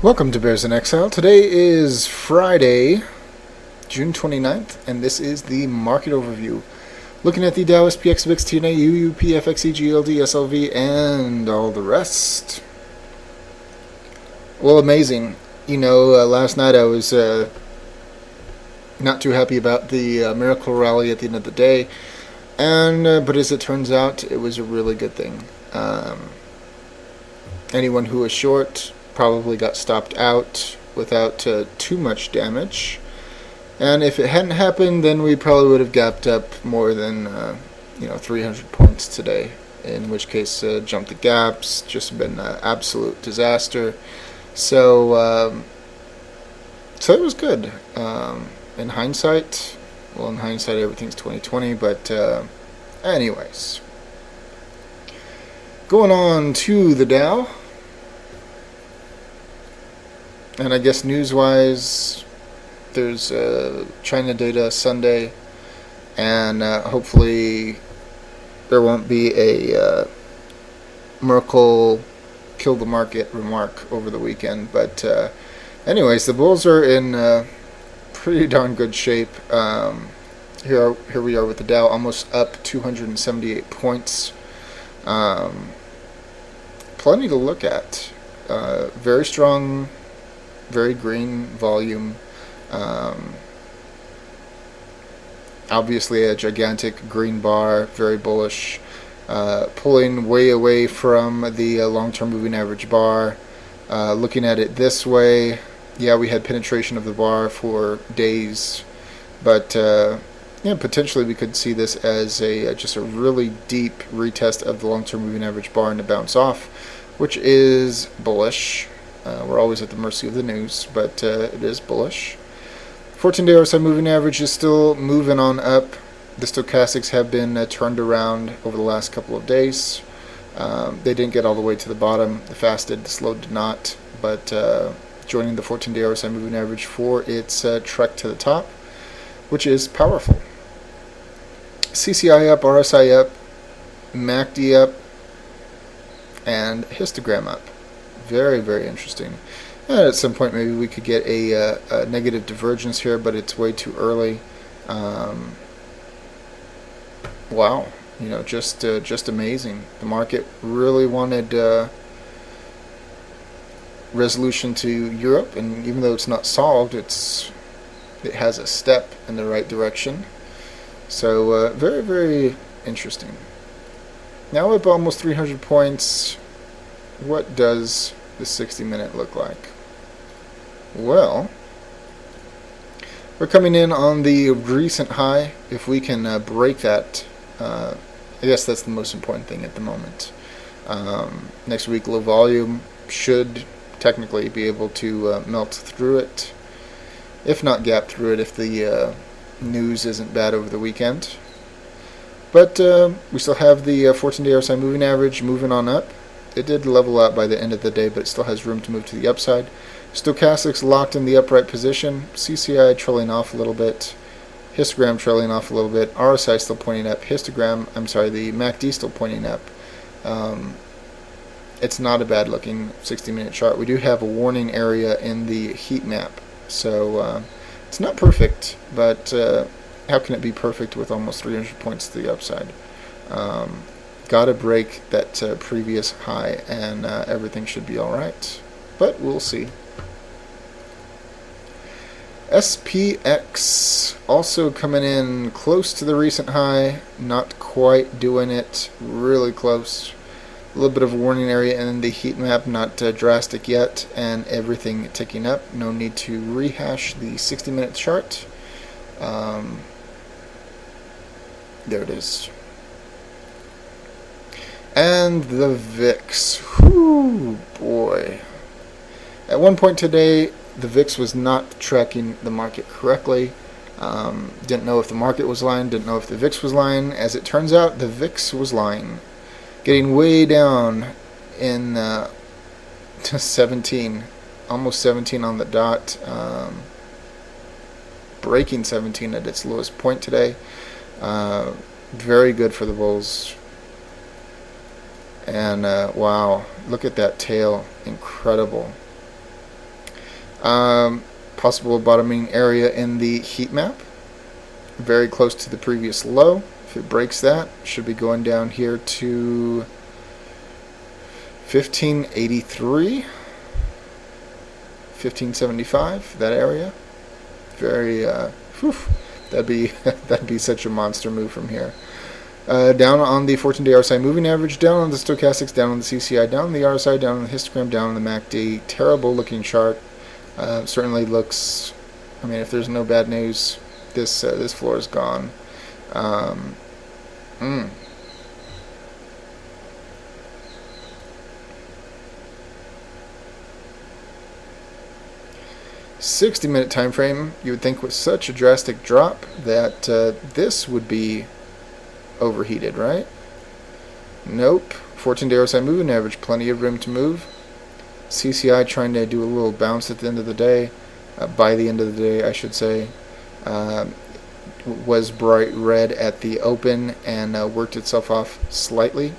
Welcome to Bears in Exile. Today is Friday, June 29th, and this is the market overview. Looking at the Dow, SPX, VIX, TNA, UUP, FXE, GLD, SLV, and all the rest. Well, amazing. Last night I was not too happy about the miracle rally at the end of the day, but as it turns out, it was a really good thing. Anyone who was short probably got stopped out without too much damage. And if it hadn't happened, then we probably would have gapped up more than 300 points today. In which case, jumped the gaps, just been an absolute disaster. So it was good. In hindsight, everything's 2020. But anyways, going on to the Dow. And I guess news-wise, there's China data Sunday, and hopefully there won't be a Merkel kill the market remark over the weekend. But anyways, the bulls are in pretty darn good shape. Here we are with the Dow, almost up 278 points. Plenty to look at. Very strong. Very green volume. Obviously a gigantic green bar, very bullish, pulling way away from the long-term moving average bar. Looking at it this way, yeah, we had penetration of the bar for days, but potentially we could see this as just a really deep retest of the long-term moving average bar and to bounce off, which is bullish. We're always at the mercy of the news, but it is bullish. 14-day RSI moving average is still moving on up. The stochastics have been turned around over the last couple of days. They didn't get all the way to the bottom. The fast did, the slow did not. But joining the 14-day RSI moving average for its trek to the top, which is powerful. CCI up, RSI up, MACD up, and histogram up. Very, very interesting. And at some point, maybe we could get a negative divergence here, but it's way too early. Wow, just amazing. The market really wanted resolution to Europe, and even though it's not solved, it has a step in the right direction. So very, very interesting. Now we're up almost 300 points. What does the 60-minute look like? Well, we're coming in on the recent high. If we can break that, I guess that's the most important thing at the moment. Next week, low volume should technically be able to melt through it, if not gap through it, if the news isn't bad over the weekend. But we still have the 14-day RSI moving average moving on up. It did level out by the end of the day, but it still has room to move to the upside. Stochastics locked in the upright position. CCI trailing off a little bit. Histogram trailing off a little bit. RSI still pointing up. The MACD still pointing up. It's not a bad looking 60-minute chart. We do have a warning area in the heat map. So it's not perfect, but how can it be perfect with almost 300 points to the upside? Got to break that previous high, and everything should be alright. But we'll see. SPX also coming in close to the recent high, not quite doing it, really close. A little bit of a warning area in the heat map, not drastic yet, and everything ticking up. No need to rehash the 60-minute chart. There it is. And the VIX. Whoo, boy. At one point today, the VIX was not tracking the market correctly. Didn't know if the market was lying, didn't know if the VIX was lying. As it turns out, the VIX was lying. Getting way down in to 17. Almost 17 on the dot. Breaking 17 at its lowest point today. Very good for the bulls. And wow, look at that tail. Incredible. Possible bottoming area in the heat map, very close to the previous low. If it breaks that, should be going down here to 1583, 1575, that area. Very, that'd be that'd be such a monster move from here. Down on the 14-day RSI moving average, down on the stochastics, down on the CCI, down on the RSI, down on the histogram, down on the MACD. Terrible looking chart. Certainly looks. I mean, if there's no bad news, this floor is gone. 60-minute time frame, you would think with such a drastic drop that this would be overheated, right? Nope. 14-day RSI moving average, plenty of room to move. CCI trying to do a little bounce at the end of the day, by the end of the day, I should say. Was bright red at the open and worked itself off slightly.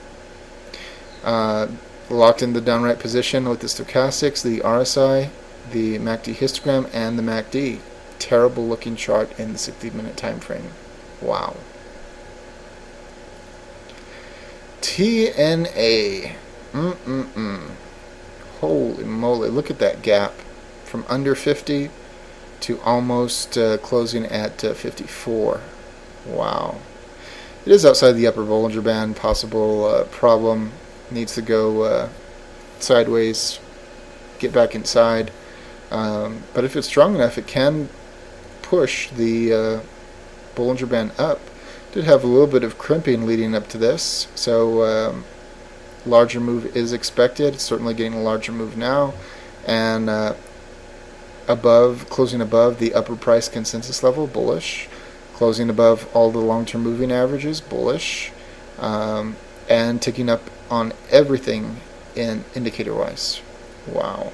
Locked in the downright position with the stochastics, the RSI, the MACD histogram, and the MACD. Terrible looking chart in the 60-minute time frame. Wow. TNA. Holy moly, look at that gap from under 50 to almost closing at 54. Wow. It is outside the upper Bollinger Band. Possible problem. Needs to go sideways, get back inside. But if it's strong enough, it can push the Bollinger Band up. Did have a little bit of crimping leading up to this, so larger move is expected. It's certainly getting a larger move now, and closing above the upper price consensus level, bullish. Closing above all the long-term moving averages, bullish, and ticking up on everything in indicator-wise. Wow.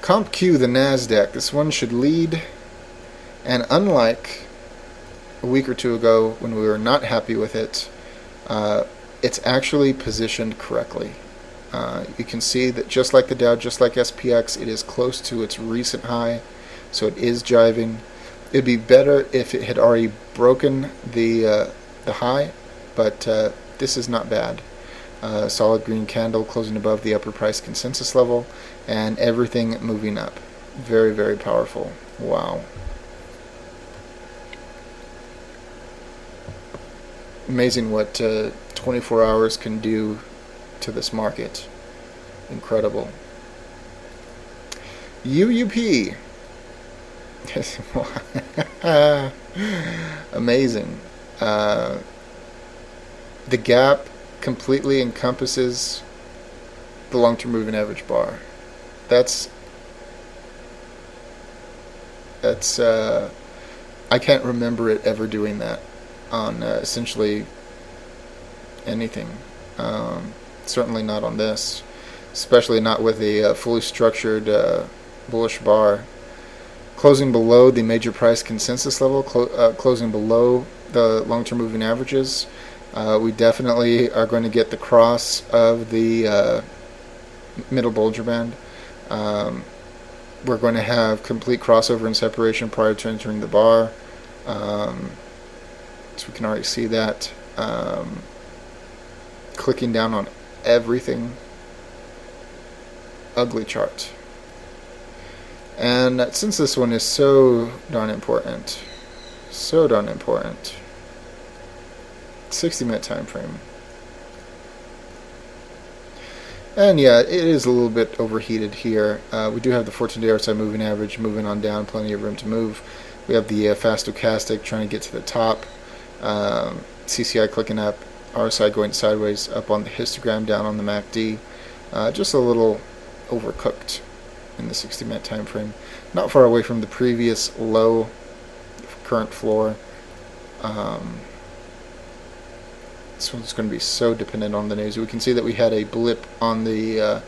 Comp Q, the NASDAQ. This one should lead, and unlike a week or two ago when we were not happy with it, it's actually positioned correctly. You can see that just like the Dow, just like SPX, it is close to its recent high, so it is jiving. It'd be better if it had already broken the high, but this is not bad. Solid green candle closing above the upper price consensus level, and everything moving up. Very, very powerful. Wow. Amazing what 24 hours can do to this market. Incredible. UUP. Amazing. The gap completely encompasses the long-term moving average bar. That's I can't remember it ever doing that on essentially anything. Certainly not on this, especially not with a fully structured bullish bar. Closing below the major price consensus level, closing below the long-term moving averages. We definitely are going to get the cross of the middle Bollinger Band. We're going to have complete crossover and separation prior to entering the bar. So we can already see that. Clicking down on everything. Ugly chart. And since this one is so darn important, 60-minute time frame. And yeah, it is a little bit overheated here. We do have the 14-day RSI moving average moving on down, plenty of room to move. We have the fast stochastic trying to get to the top. CCI clicking up, RSI going sideways, up on the histogram, down on the MACD. Just a little overcooked in the 60-minute time frame. Not far away from the previous low, current floor. This one's going to be so dependent on the news. We can see that we had a blip on the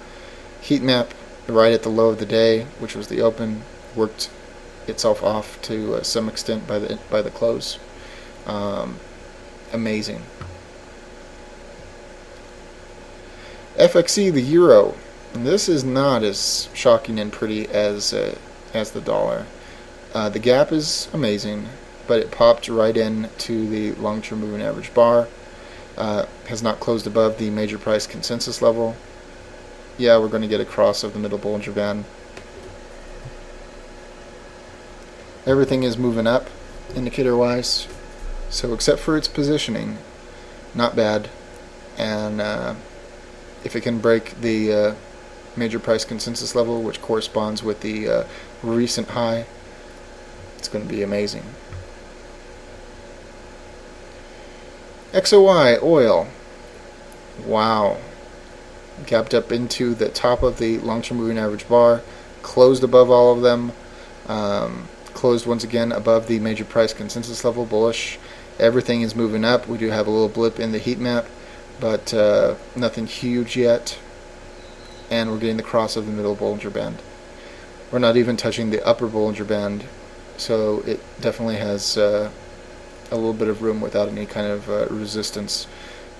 heat map right at the low of the day, which was the open. Worked itself off to some extent by the close. Amazing. FXE, the euro. And this is not as shocking and pretty as the dollar. The gap is amazing, but it popped right in to the long-term moving average bar. Has not closed above the major price consensus level. Yeah, we're going to get a cross of the middle Bollinger Band. Everything is moving up, indicator-wise. So except for its positioning, not bad. And if it can break the major price consensus level, which corresponds with the recent high, it's going to be amazing. XOI oil. Wow. Gapped up into the top of the long-term moving average bar, closed above all of them, closed once again above the major price consensus level, bullish. Everything is moving up. We do have a little blip in the heat map, but nothing huge yet. And we're getting the cross of the middle Bollinger Band. We're not even touching the upper Bollinger Band, so it definitely has a little bit of room without any kind of resistance.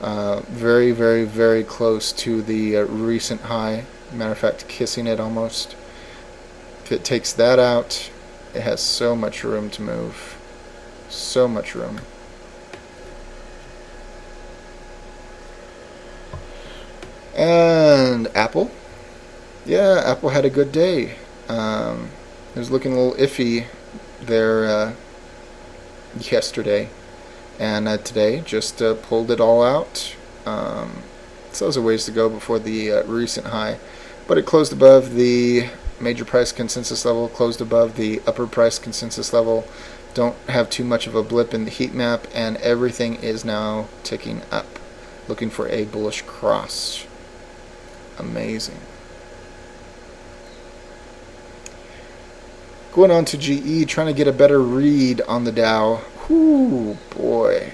Very, very, very close to the recent high. Matter of fact, kissing it almost. If it takes that out, it has so much room to move. So much room. And Apple. Yeah, Apple had a good day. It was looking a little iffy there yesterday. And today just pulled it all out. So there's a ways to go before the recent high. But it closed above the major price consensus level, closed above the upper price consensus level. Don't have too much of a blip in the heat map, and everything is now ticking up. Looking for a bullish cross. Amazing. Going on to GE, trying to get a better read on the Dow. Whoo, boy.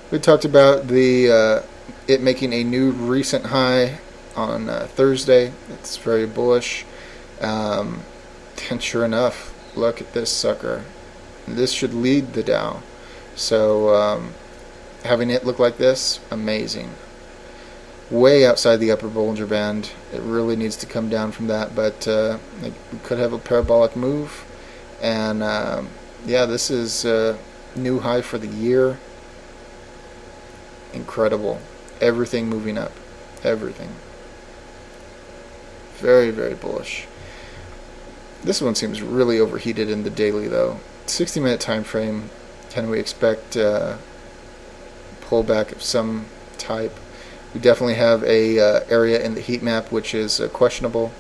We talked about the it making a new recent high on Thursday. It's very bullish. And sure enough, look at this sucker. This should lead the Dow. So having it look like this, amazing. Way outside the upper Bollinger Band. It really needs to come down from that, but it could have a parabolic move. And yeah, this is a new high for the year. Incredible. Everything moving up. Everything. Very, very bullish. This one seems really overheated in the daily, though. 60-minute time frame. Can we expect pullback of some type? We definitely have a area in the heat map which is questionable.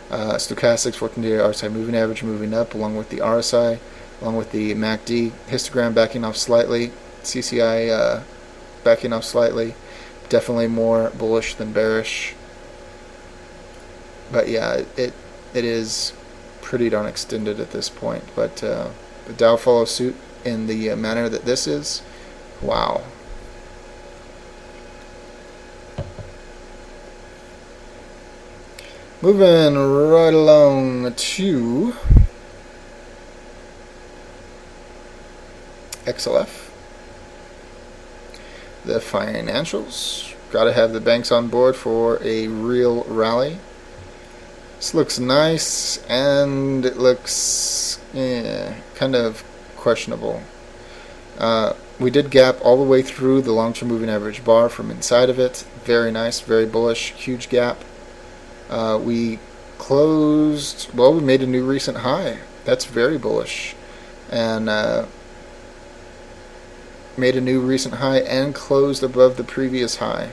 Stochastics, 14-day RSI moving average moving up along with the RSI, along with the MACD. Histogram backing off slightly. CCI backing off slightly. Definitely more bullish than bearish. But yeah, it is pretty darn extended at this point. But the Dow follows suit in the manner that this is. Wow. Moving right along to XLF. The financials. Got to have the banks on board for a real rally. This looks nice, and it looks kind of questionable. We did gap all the way through the long-term moving average bar from inside of it. Very nice, very bullish, huge gap. We closed, well, we made a new recent high. That's very bullish. And made a new recent high and closed above the previous high.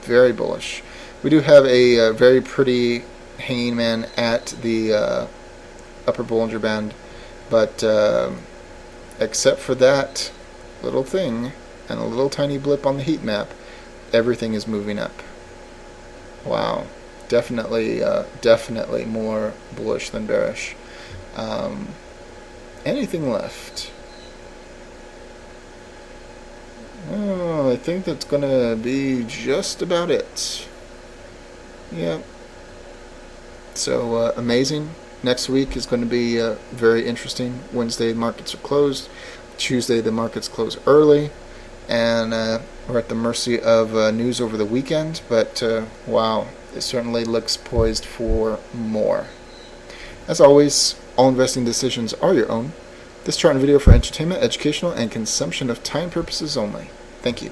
Very bullish. We do have a very pretty hanging man at the upper Bollinger Band, but except for that little thing and a little tiny blip on the heat map, everything is moving up. Wow. Definitely more bullish than bearish. Anything left? Oh, I think that's going to be just about it. Yep. So, amazing. Next week is going to be very interesting. Wednesday, markets are closed. Tuesday, the markets close early. and we're at the mercy of news over the weekend, but wow, it certainly looks poised for more. As always, all investing decisions are your own. This chart and video for entertainment, educational, and consumption of time purposes only. Thank you.